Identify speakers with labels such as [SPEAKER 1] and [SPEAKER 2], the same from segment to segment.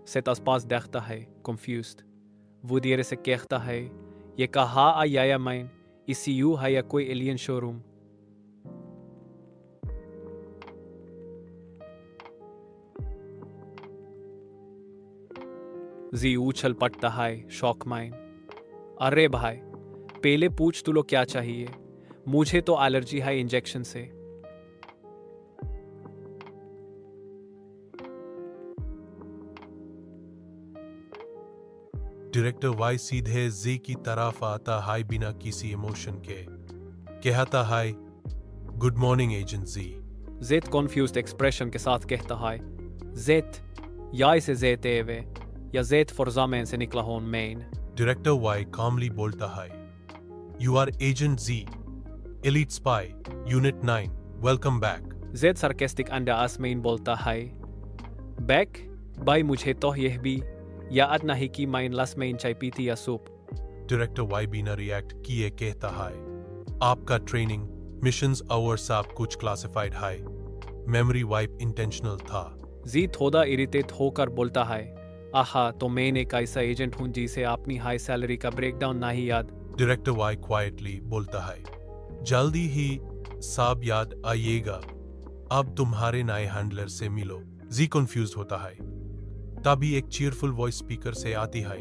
[SPEAKER 1] Zet आसपास देखता है, confused. वो धीरे से कहता है, ये कहाँ आया मैं? ECU है या कोई एलियन शोरूम? जी उछल पड़ता है, शॉक माइन. अरे भाई, पहले पूछ तू लोग क्या चाहिए? मुझे तो एलर्जी है इंजेक्शन से.
[SPEAKER 2] डायरेक्टर वाई सीधे जी की तरफ आता है बिना किसी इमोशन के. कहता है, गुड मॉर्निंग एजेंट जी.
[SPEAKER 1] जेट कॉन्फ्यूज्ड एक्सप्रेशन के साथ कहता है, जेट या इसे जेट एवे या जेट फॉर्जामैन से निकला हो मेन.
[SPEAKER 2] डायरेक्टर वाई कामली बोलता है, you are agent G, elite spy, unit 9, welcome back.
[SPEAKER 1] Jet sarcastic अंदाज में बोलता है, बैक भाई मुझे तो यह भी याद नहीं कि मैं लास्ट में चाय पी थी या सूप.
[SPEAKER 2] डायरेक्टर वाई बिना रिएक्ट किए कहता है, आपका ट्रेनिंग मिशंस और सब कुछ क्लासिफाइड है. मेमोरी वाइप इंटेंशनल था.
[SPEAKER 1] जी थोड़ा इरिटेट होकर बोलता है, आहा तो मैं एक ऐसा एजेंट हूँ जिसे अपनी हाई सैलरी का ब्रेकडाउन नहीं याद.
[SPEAKER 2] डायरेक्टर वाई क्वाइटली बोलता है, जल्दी ही सब याद आइएगा. अब तुम्हारे नए हैंडलर से मिलो. जी कंफ्यूज होता है. तभी एक चीयरफुल वॉइस स्पीकर से आती है,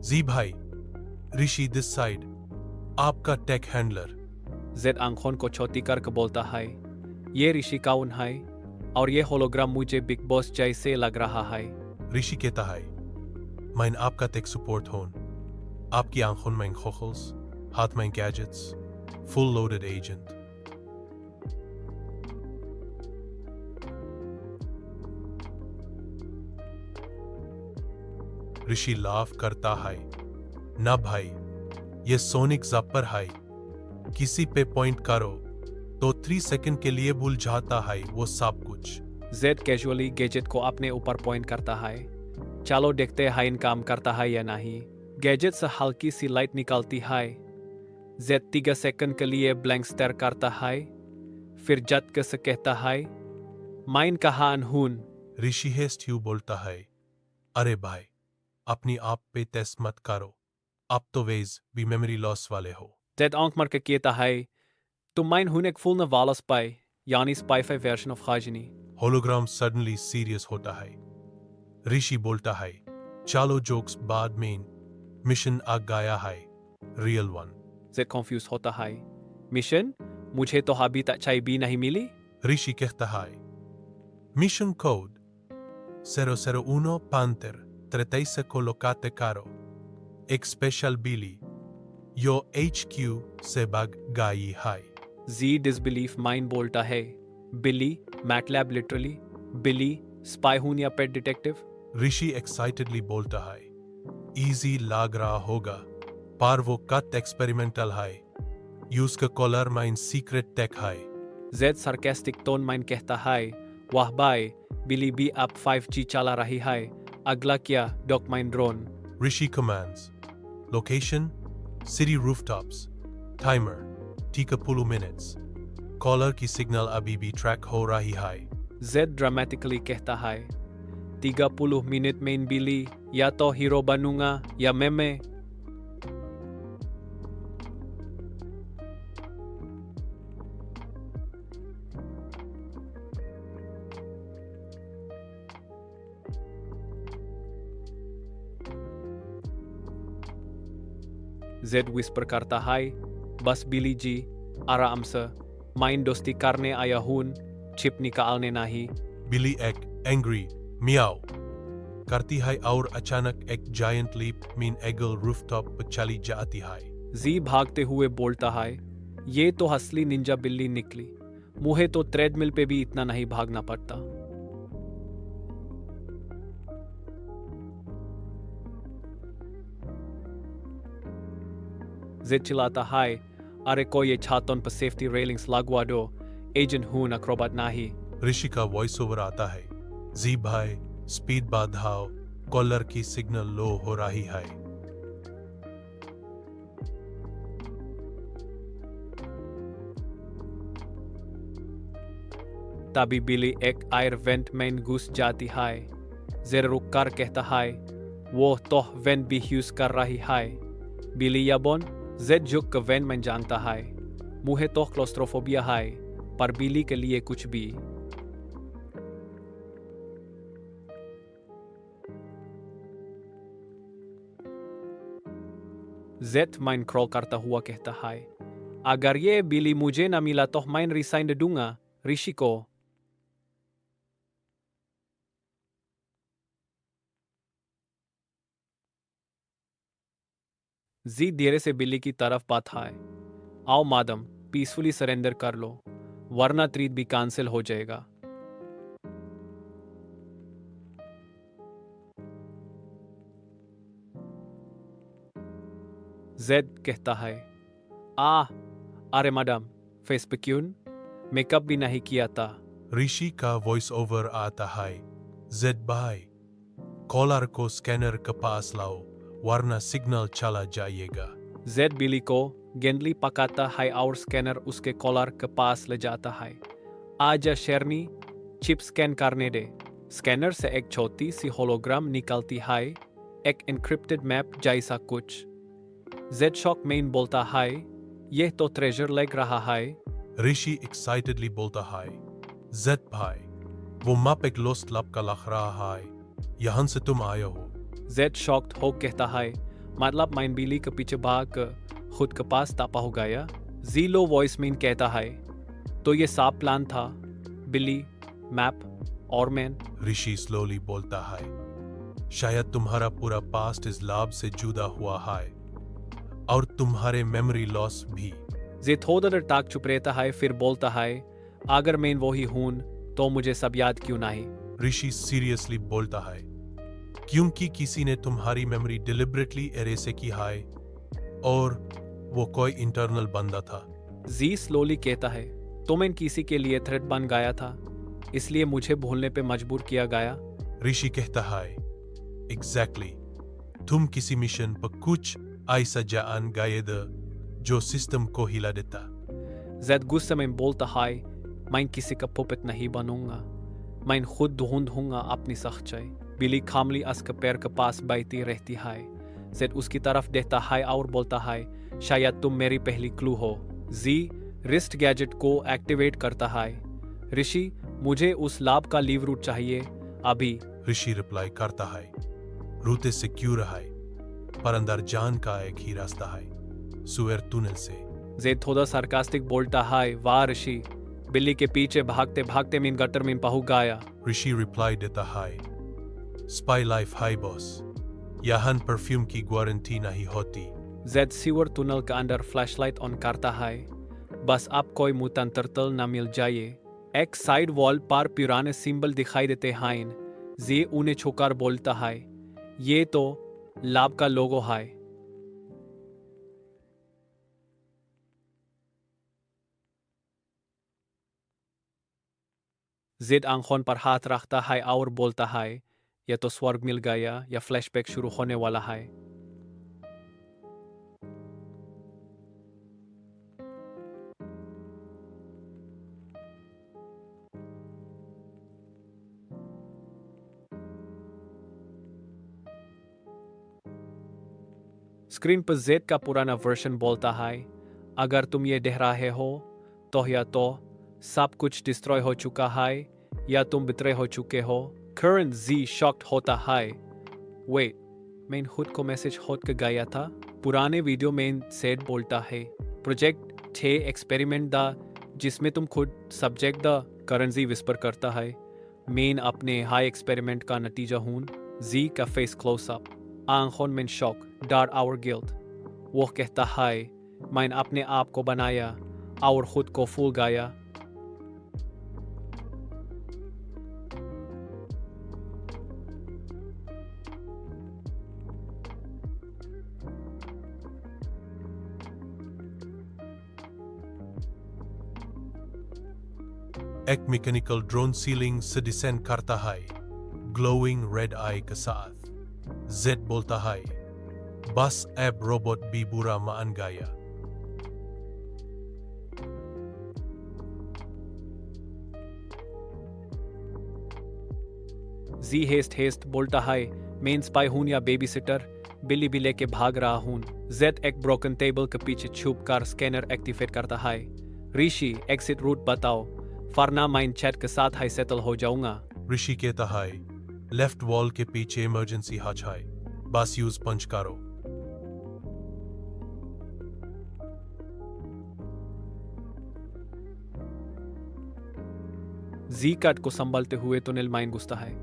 [SPEAKER 2] जी भाई, ऋषि दिस साइड, आपका टेक हैंडलर.
[SPEAKER 1] जेड आंखों को छोटी करके बोलता है, ये ऋषि कौन है और ये होलोग्राम मुझे बिग बॉस जैसे लग रहा है.
[SPEAKER 2] ऋषि कहता है, मैं आपका टेक सपोर्ट हूं. आपकी आंखों में खोखल्स, हाथ में गैजेट्स, फुल लोडेड एजेंट. ऋषि लाफ करता है, ना भाई, ये सोनिक जप्पर है. किसी पे पॉइंट करो तो 3 सेकंड के लिए भूल जाता है वो सब कुछ.
[SPEAKER 1] जेड कैजुअली गैजेट को अपने ऊपर पॉइंट करता है. चलो देखते हैं इन काम करता है या नहीं. गैजेट से हल्की सी लाइट निकलती है. जेड 3 सेकंड के लिए ब्लैंक स्टेयर करता है, फिर झटके से कहता है, माइन कहाँ अनहून.
[SPEAKER 2] ऋषि हेस्ट्यू बोलता है, अरे भाई, अपनी आप पे टेस्ट मत करो. अब तो वेज भी मेमोरी लॉस वाले हो.
[SPEAKER 1] जेड आंख मार के कहता है, तुम माइन हून एक फुल वाला स्पाई यानी स्पाईफाई वर्जन ऑफ खाजनी.
[SPEAKER 2] होलोग्राम सडनली सीरियस होता है. ऋषि बोलता है, चलो जोक्स बाद में, मिशन आ गया है, रियल वन.
[SPEAKER 1] जेड कंफ्यूज होता है, मिशन? मुझे तो अभी तक चाय भी नहीं मिली.
[SPEAKER 2] ऋषि कहता है, mission code 001 Panther 36 colocate caro. एक स्पेशल बिली यो HQ से भाग गई है.
[SPEAKER 1] जी डिसबिलीफ माइन बोलता है, बिली मैटलैब लिटरली, बिली स्पाई हून या पेट डिटेक्टिव.
[SPEAKER 2] ऋषि एक्साइटेडली बोलता है, इजी लग रहा होगा, पर वो कट एक्सपेरिमेंटल है. यूज का कॉलर माइन सीक्रेट टेक है.
[SPEAKER 1] जेड सार्केस्टिक टोन माइन कहता है, वाह बाय, बिली भी अब 5G चला रही है. अगला क्या dock mine drone.
[SPEAKER 2] Rishi commands, location city rooftops, timer Tikapulu minutes. Caller की सिग्नल अभी भी ट्रैक हो रही है.
[SPEAKER 1] जेड ड्रामेटिकली कहता है, 30 मिनट में इन बिली या तो हीरो बनूंगा या मैं. जेड विस्पर करता है, बस बिली जी आराम से, माइन दोस्ती करने आया हूं, छिप निकालने नहीं.
[SPEAKER 2] बिली एक एंग्री मियाओ करती है और अचानक एक giant leap mean eagle rooftop पर चली जाती है.
[SPEAKER 1] जी भागते हुए बोलता है, ये तो असली निंजा बिल्ली निकली. मुझे तो ट्रेडमिल पे भी इतना नहीं भागना पड़ता. जेड चिल्लाता है, अरे कोई ये छातों पर सेफ्टी रेलिंग्स लगवा दो, एजेंट हूं एक्रोबैट नहीं.
[SPEAKER 2] ऋषि का वॉइस ओवर आता है, जी भाई, स्पीड बढ़ाओ, कॉलर की सिग्नल लो हो रही है.
[SPEAKER 1] तभी बिली एक एयर वेंट में घुस जाती है. जेड रुक कर कहता है, वो तो वैन भी यूज कर रही है। बिली याबोन, जेड झुक कर वैन में जानता है, मुझे तो क्लोस्ट्रोफोबिया है, पर बिली के लिए कुछ भी। जेड माइन क्रॉल करता हुआ कहता है, अगर ये बिली मुझे न मिला तो मैं रिसाइन दूंगा ऋषि को। जी धीरे से बिली की तरफ बात है, आओ मादम, पीसफुली सरेंडर कर लो, वरना ट्रीट भी कैंसिल हो जाएगा। जेड कहता है, अरे मैडम, फेस पे क्यों, मेकअप भी नहीं किया था।
[SPEAKER 2] ऋषि का वॉइस ओवर आता है, जेड भाई, कॉलर को स्कैनर के पास लाओ, वरना सिग्नल चला जाएगा।
[SPEAKER 1] जेड बिली को गेंदली पकाता है और स्कैनर उसके कॉलर के पास ले जाता है। आजा शेरनी, चिप स्कैन करने दे। स्कैनर से एक छोटी सी होलोग्राम निकलती है, एक एन्क्रिप्टेड मैप जैसा कुछ। जेड शॉक में बोलता है, यह तो ट्रेजर लग रहा है।
[SPEAKER 2] ऋषि एक्साइटेडली बोलता है, जेड भाई, वो मैप एक लॉस्ट लैब का लग रहा है, यहाँ से तुम आए हो।
[SPEAKER 1] जेड शॉक्ड हो कहता है, मतलब मैं बिली के पीछे भाग कर खुद के पास तापा हो गया। जी लो वॉइस में कहता है, तो ये साफ प्लान था, बिली, मैप और मैन।
[SPEAKER 2] ऋषि स्लोली बोलता है, शायद तुम्हारा पूरा पास्ट इस लैब से जुदा हुआ है, और तुम्हारे मेमोरी लॉस भी।
[SPEAKER 1] जे थोड़ा देर तक चुप रहता है, फिर बोलता है, अगर मैं वही हूं तो मुझे सब याद क्यों नहीं।
[SPEAKER 2] ऋषि सीरियसली बोलता है, क्योंकि किसी ने तुम्हारी मेमोरी डिलिबरेटली एरेस की है, और वो कोई इंटरनल बंदा था।
[SPEAKER 1] जी स्लोली कहता है, तो मैं किसी के लिए थ्रेट बन गया था, इसलिए मुझे भूलने पे मजबूर किया गया।
[SPEAKER 2] ऋषि कहता है, एग्जैक्टली, तुम किसी मिशन पर कुछ ऐसा जान गए थे जो सिस्टम को हिला देता।
[SPEAKER 1] जेड गुस्से में बोलता है, मैं किसी का पुपेट नहीं बनूंगा, मैं खुद ढूंढूंगा अपनी सच्चाई। बिली खामली उसके पैर के पास बैठी रहती है। जेड उसकी तरफ देखता है और बोलता है, शायद तुम मेरी पहली क्लू हो। जी रिस्ट गैजेट को एक्टिवेट करता है, ऋषि, मुझे उस लैब का लीव रूट चाहिए अभी।
[SPEAKER 2] ऋषि रिप्लाई करता है, रूटे से क्यों रहा है, पर अंदर जान का एक ही रास्ता है, सुएर टनल से।
[SPEAKER 1] जेड थोड़ा सार्कास्टिक बोलता है, वाह ऋषि, बिल्ली के पीछे भागते भागते मैं गटर में पहुंच गया।
[SPEAKER 2] ऋषि रिप्लाई देता है, स्पाई लाइफ हाई बॉस, यहाँ परफ्यूम की गारंटी नहीं होती।
[SPEAKER 1] जेड सीवर टनल के अंदर फ्लैशलाइट ऑन करता है, बस अब कोई मुतन टर्टल न मिल जाए। एक साइड वॉल पर पुराने सिंबल दिखाई देते हैं। जे उन्हें छुकर बोलता है, ये तो लैब का लोगो है। जेड आंखों पर हाथ रखता है और बोलता है, या तो स्वर्ग मिल गया या फ्लैशबैक शुरू होने वाला है। स्क्रीन पर जेड का पुराना वर्जन बोलता है, अगर तुम ये देख रहे हो तो या तो सब कुछ डिस्ट्रॉय हो चुका है या तुम बितरे हो चुके हो। करंट जी शॉक्ड होता है, वेट, मैं खुद को मैसेज होत के गया था। पुराने वीडियो में सेड बोलता है, प्रोजेक्ट 6 एक्सपेरिमेंट दा, जिसमें तुम खुद सब्जेक्ट दा। करंट जी विस्पर करता है, मैं अपने हाई एक्सपेरिमेंट का नतीजा हूं। जी का फेस क्लोज अप, आंखों में शॉक, डार्ट आवर गिल्ट। वो कहता है, मैंने अपने आप को बनाया और खुद को फूल गया।
[SPEAKER 2] एक मैकेनिकल ड्रोन सीलिंग से डिसेंड करता है, ग्लोइंग रेड आई के साथ। जेड बोलता है, बस अब रोबोट भी बुरा मान गया।
[SPEAKER 1] जी हेस्ट बोलता है, मेन स्पाई हूं या बेबी सिटर, बिल्ली भी लेके भाग रहा हूं। जेड एक ब्रोकन टेबल के पीछे छुप कर स्कैनर एक्टिवेट करता है। ऋषि एग्जिट रूट बताओ, फरना माइन चैट के साथ हाई सेटल हो जाऊंगा।
[SPEAKER 2] ऋषि कहता है, लेफ्ट वॉल के पीछे इमरजेंसी हच है, बस यूज पंच करो।
[SPEAKER 1] जी कट को संभलते हुए टनल माइन घुसता है।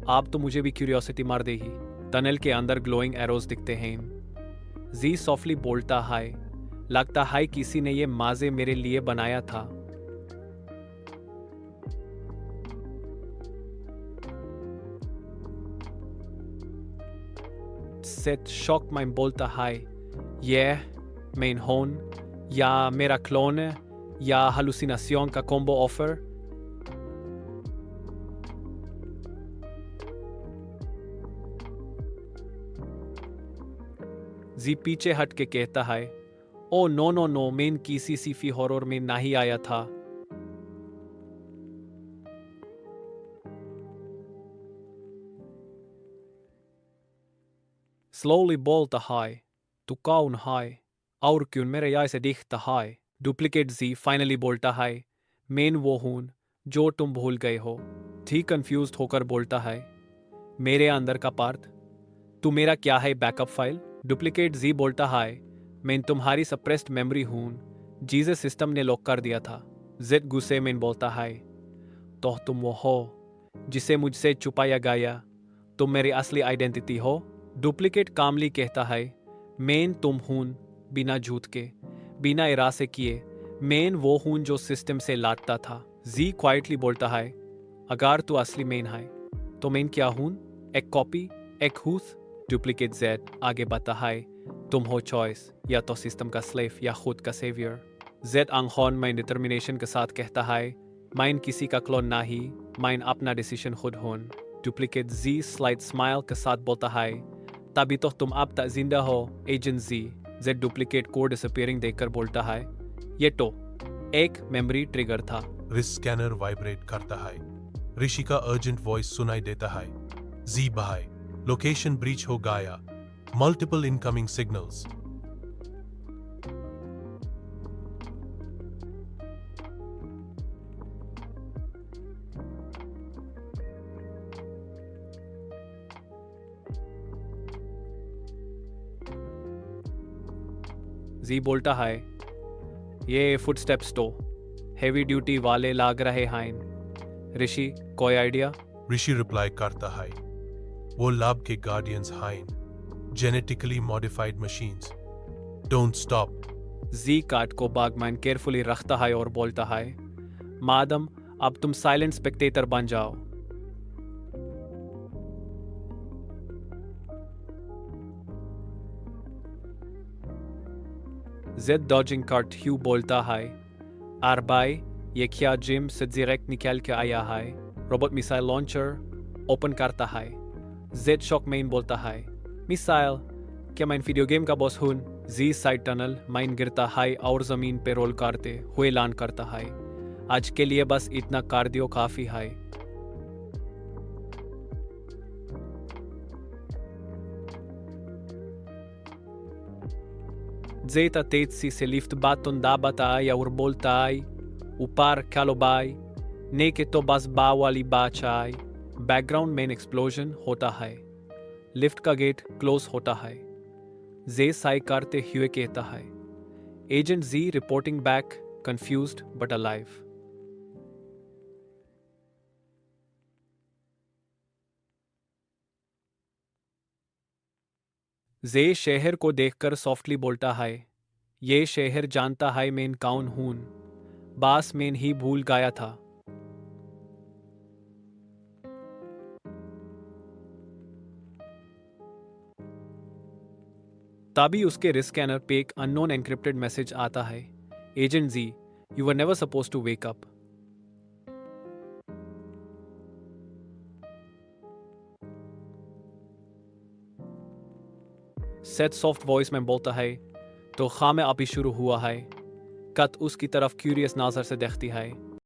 [SPEAKER 1] आप तो मुझे भी क्यूरियोसिटी मार दे ही। टनल के अंदर ग्लोइंग एरोज दिखते हैं। जी सॉफ्टली बोलता है, लगता है किसी ने ये माजे मेरे लिए बनाया था। सेट शॉक माइन बोलता है, ये मेन होन या मेरा क्लोन या हालुसिनासियोन का कॉम्बो ऑफर। जी पीछे हट के कहता है, ओ नो नो नो, मेन किसी सीफी हॉरर में नहीं आया था। स्लोली बोलता है, तू कौन है और क्यों मेरे जैसे दिखता है। डुप्लीकेट जी फाइनली बोलता है, मेन वो हूं जो तुम भूल गए हो। ठीक कंफ्यूज होकर बोलता है, मेरे अंदर का पार्ट, तू मेरा क्या है बैकअप फाइल। डुप्लीकेट जी बोलता है, मैं तुम्हारी सप्रेस्ड मेमोरी हूं, जीजे सिस्टम ने लॉक कर दिया था। जेड गुस्से में बोलता है, तो तुम वो हो जिसे मुझसे छुपाया गया, तुम मेरी असली आइडेंटिटी हो। डुप्लीकेट कामली कहता है, मेन तुम हूं बिना झूठ के, बिना इरादे किए, मेन वो हूं जो सिस्टम से लाटता था। जी क्वाइटली बोलता है, अगर तू असली मेन है तो मेन क्या हूं, एक कॉपी, एक हूस। डुप्लीकेट जेड आगे बढ़ता है, तुम हो चॉइस, या तो सिस्टम का स्लेव या खुद का सेवियर। जेड आंखों में डिटर्मिनेशन के साथ कहता है, माइन किसी का क्लोन नहीं, माइन अपना डिसीजन खुद हूं। डुप्लीकेट जी स्लाइड स्माइल के साथ बोलता है, तभी तो तुम अब तक जिंदा हो एजेंट जी। जेड डुप्लीकेट को डिसअपीयरिंग देखकर बोलता है, ये तो एक मेमोरी ट्रिगर था।
[SPEAKER 2] रिस्ट स्कैनर वाइब्रेट करता है। ऋषि का अर्जेंट वॉइस सुनाई देता है, जी बाय, लोकेशन ब्रीच हो गया, मल्टीपल इनकमिंग सिग्नल्स।
[SPEAKER 1] जी बोलता है, ये फुटस्टेप्स तो हेवी ड्यूटी वाले लाग रहे हैं। ऋषि कोई आइडिया।
[SPEAKER 2] ऋषि रिप्लाई करता है, वो लैब के गार्डियंस हैं, genetically modified machines, don't stop.
[SPEAKER 1] G card को बागमैन केयरफुली रखता है और बोलता है, मादम अब तुम साइलेंट स्पेक्टेटर बन जाओ। जेड डॉजिंग कार्ट ह्यू बोलता है, आरबाई ये क्या जिम से डायरेक्ट निकल के आया है। रोबोट मिसाइल लॉन्चर ओपन करता है। जेड शॉक मेन बोलता है, मिसाइल क्या मैं वीडियो गेम का बॉस हूं। जी साइड टनल माइन गिरता है और जमीन पे रोल करते हुए ऐलान करता है, आज के लिए बस इतना कार्डियो काफी है। जेता तेजी से लिफ्ट बातों दा बताया और बोलता है, ऊपर चलो बाई, ने के तो बस बा वाली बात आई। बैकग्राउंड में एक्सप्लोजन होता है, लिफ्ट का गेट क्लोज होता है। जे साई करते हुए कहता है, agent G reporting back, confused but alive. J शहर को देखकर सॉफ्टली बोलता है, ये शहर जानता है मैं कौन हूं, बास में ही भूल गया था। तभी उसके रिस्क स्कैनर पे एक अननोन एनक्रिप्टेड मैसेज आता है, agent G, you were never supposed to wake up. Set soft voice में बोलता है, तो खामे अभी शुरू हुआ है। कत उसकी तरफ क्यूरियस नजर से देखती है।